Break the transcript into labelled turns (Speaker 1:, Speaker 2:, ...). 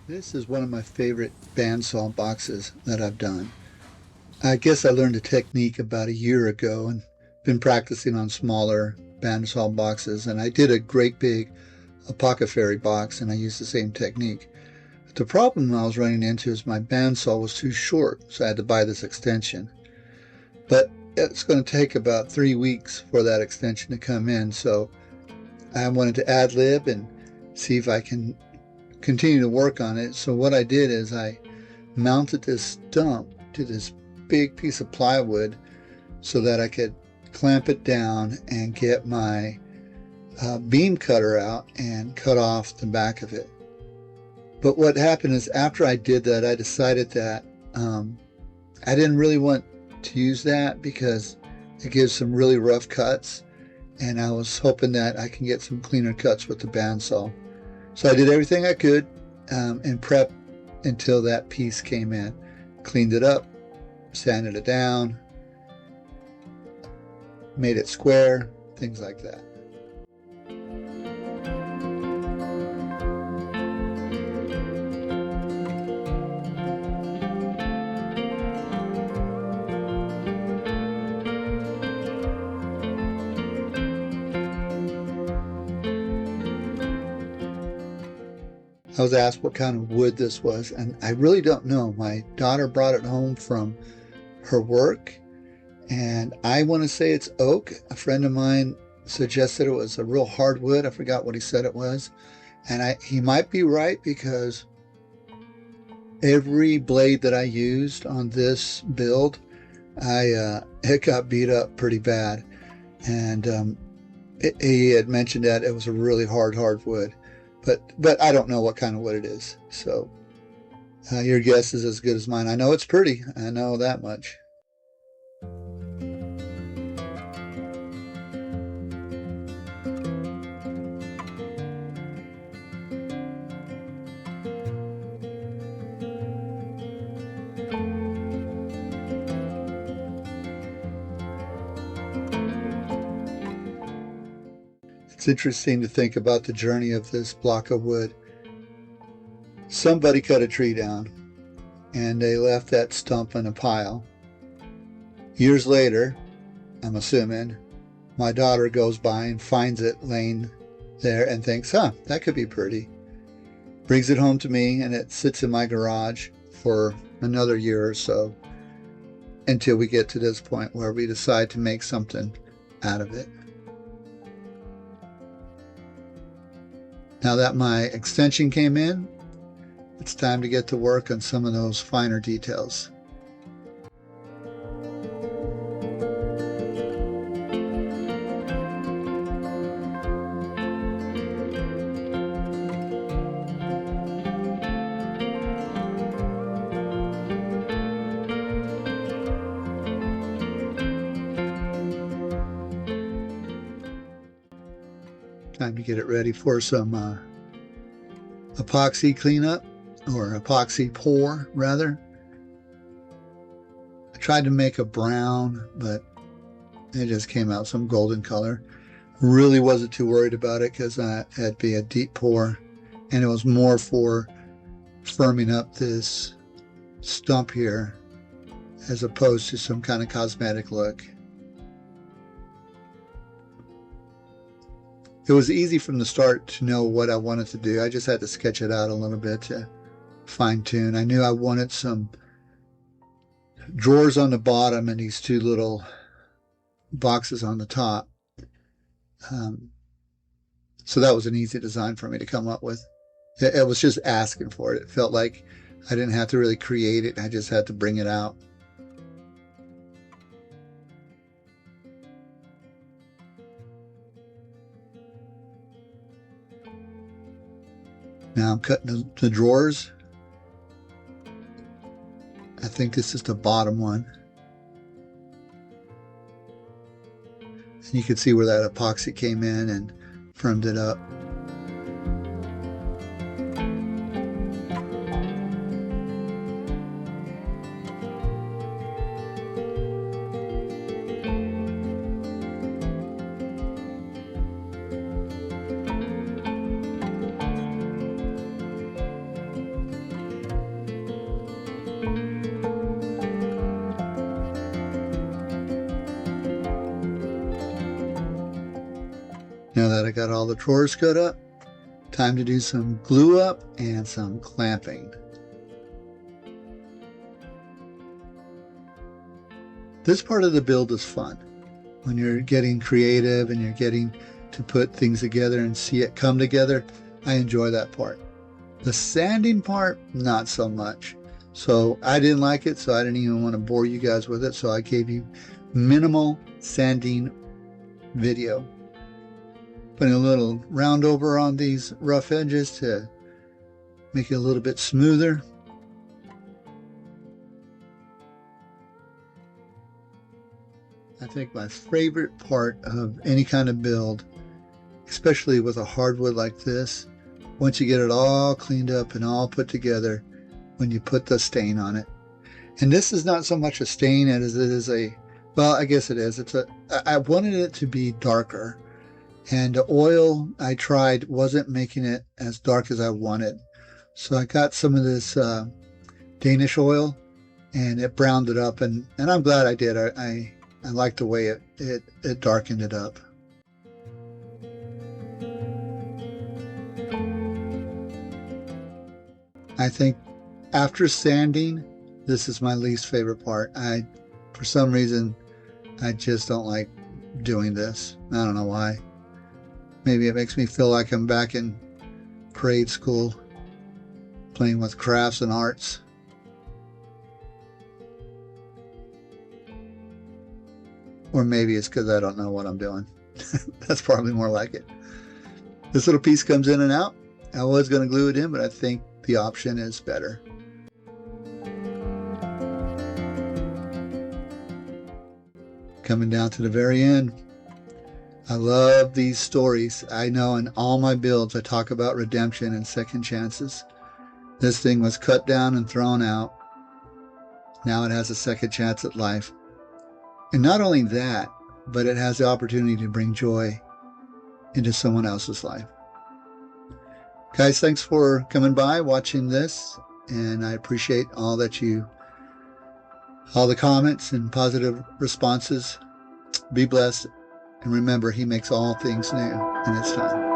Speaker 1: This is one of my favorite bandsaw boxes that I've done. I guess I learned a technique about a year ago and been practicing on smaller bandsaw boxes. And I did a great big Apothecary box and I used the same technique. But the problem I was running into is my bandsaw was too short, so I had to buy this extension. But it's going to take about 3 weeks for that extension to come in, so I wanted to ad lib and see if I can continue to work on it. So what I did is I mounted this stump to this big piece of plywood so that I could clamp it down and get my beam cutter out and cut off the back of it. But what happened is after I did that, I decided that I didn't really want to use that because it gives some really rough cuts, and I was hoping that I can get some cleaner cuts with the bandsaw. So I did everything I could and prepped until that piece came in. Cleaned it up, sanded it down, made it square, things like that. I was asked what kind of wood this was, and I really don't know. My daughter brought it home from her work, and I want to say it's oak. A friend of mine suggested it was a real hardwood. I forgot what he said it was. And he might be right, because every blade that I used on this build, it got beat up pretty bad. And he had mentioned that it was a really hardwood. But I don't know what kind of wood it is. So your guess is as good as mine. I know it's pretty. I know that much. It's interesting to think about the journey of this block of wood. Somebody cut a tree down and they left that stump in a pile. Years later, I'm assuming, my daughter goes by and finds it laying there and thinks, that could be pretty. Brings it home to me, and it sits in my garage for another year or so until we get to this point where we decide to make something out of it. Now that my extension came in, it's time to get to work on some of those finer details. Time to get it ready for some epoxy cleanup, or epoxy pour rather. I tried to make a brown, but it just came out some golden color. Really wasn't too worried about it because it'd be a deep pour, and it was more for firming up this stump here as opposed to some kind of cosmetic look. It was easy from the start to know what I wanted to do. I just had to sketch it out a little bit to fine tune. I knew I wanted some drawers on the bottom and these two little boxes on the top. So that was an easy design for me to come up with. It was just asking for it. It felt like I didn't have to really create it. I just had to bring it out. Now I'm cutting the drawers. I think this is the bottom one. And you can see where that epoxy came in and firmed it up. Now that I got all the drawers cut up, time to do some glue up and some clamping. This part of the build is fun. When you're getting creative and you're getting to put things together and see it come together, I enjoy that part. The sanding part, not so much. So I didn't like it, so I didn't even want to bore you guys with it. So I gave you minimal sanding video. Putting a little round over on these rough edges to make it a little bit smoother. I think my favorite part of any kind of build, especially with a hardwood like this, once you get it all cleaned up and all put together, when you put the stain on it. And this is not so much a stain as it is a, well, I guess it is. I wanted it to be darker. And the oil I tried wasn't making it as dark as I wanted. So I got some of this Danish oil and it browned it up. And I'm glad I did. I like the way it darkened it up. I think after sanding, this is my least favorite part. For some reason, I just don't like doing this. I don't know why. Maybe it makes me feel like I'm back in grade school playing with crafts and arts. Or maybe it's because I don't know what I'm doing. That's probably more like it. This little piece comes in and out. I was going to glue it in, but I think the option is better. Coming down to the very end. I love these stories. I know in all my builds I talk about redemption and second chances. This thing was cut down and thrown out. Now it has a second chance at life. And not only that, but it has the opportunity to bring joy into someone else's life. Guys, thanks for coming by, watching this, and I appreciate all the comments and positive responses. Be blessed, and remember, He makes all things new in its time.